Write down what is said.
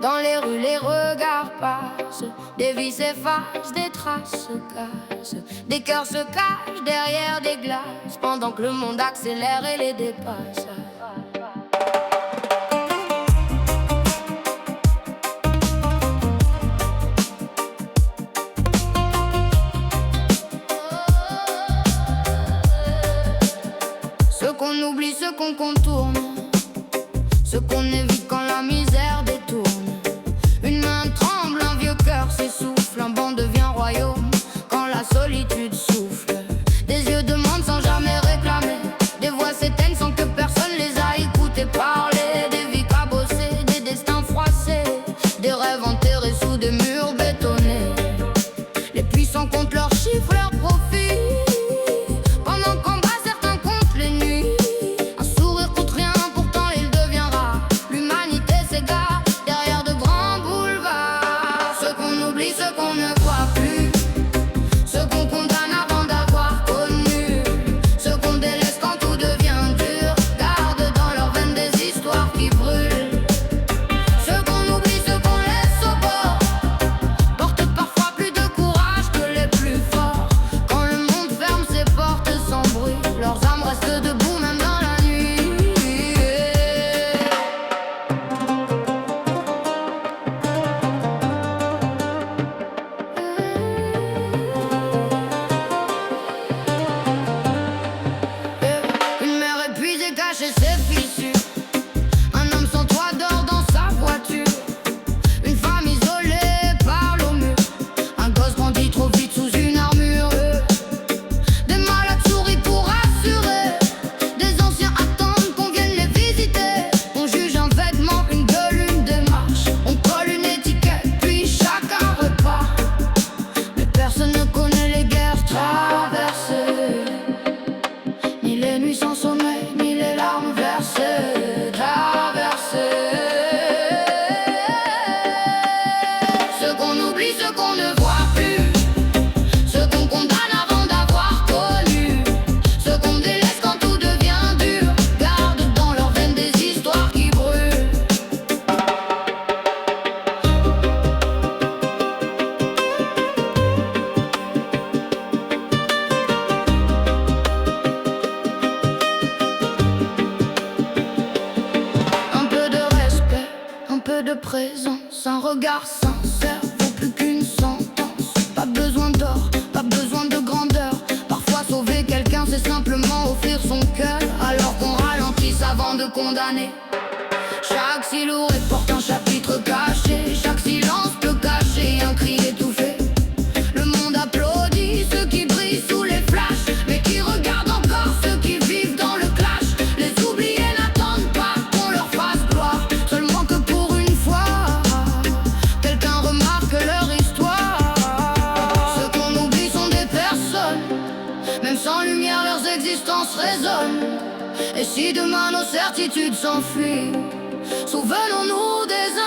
Dans les rues, les regards passent, des vies s'effacent, des traces se cassent, des cœurs se cachent derrière des glaces, pendant que le monde accélère et les dépasse. Ce qu'on oublie, ce qu'on contourne, ce qu'on évite quand la misère détourne. Une main tremble, un vieux cœur s'essouffle, un banc devient royaume quand la solitude souffle. Des yeux demandent sans jamais réclamer, des voix s'éteignent sans que personne les a écoutés parler. Des vies cabossées, des destins froissés, des rêves enterrés sous des murs bétonnés. Les puissants comptent leurs chiffres, leurs profits, pendant le combat certains comptent les nuits. Un sourire coûte rien, pourtant il devient rare. L'humanité s'égare derrière de grands boulevards. Ce qu'on oublie, ce qu'on ne voit plus, ce qu'on condamne avant d'avoir connu, ce qu'on délaisse quand tout devient dur, gardent dans leurs veines des histoires qui brûlent. Ce qu'on oublie, ce qu'on laisse au bord, portent parfois plus de courage que les plus forts. Quand le monde ferme ses portes sans bruit, leurs âmes restent debout même dans la nuit. Une mère épuisée cachait ses fissures, un homme sans toit dort dans sa voiture, une femme isolée parle au mur, un gosse grandit trop vite sous une armure. Des malades sourient pour rassurer, des anciens attendent qu'on vienne les visiter. On juge un vêtement, une gueule, une démarche, on colle une étiquette, puis chacun repart. Mais personne ne connaît les guerres traversées, ni les nuits sans sommeil, ni les larmes versées, traversées. Ce qu'on oublie, ce qu'on ne voit plus, ce qu'on condamne avant d'avoir connu, ce qu'on délaisse quand tout devient dur, gardent dans leurs veines des histoires qui brûlent. Un peu de respect, un peu de présence, un regard sincère vaut plus qu'une sentence. Pas besoin d'or, pas besoin de grandeur, parfois sauver quelqu'un c'est simplement offrir son cœur, alors qu'on ralentisse avant de condamner. Chaque silhouette porte un chapitre caché, chaque silence peut cacher un cri étouffé. Le monde applaudit ceux qui brillent sous les flashs, mais qui regardent encore ceux qui vivent dans le clash. Les oubliés n'attendent pas qu'on leur fasse gloire, seulement que pour une fois, quelqu'un remarque leur histoire. Ce qu'on oublie sont des personnes, même sans lumière leurs existences résonnent. Et si demain nos certitudes s'enfuient, souvenons-nous des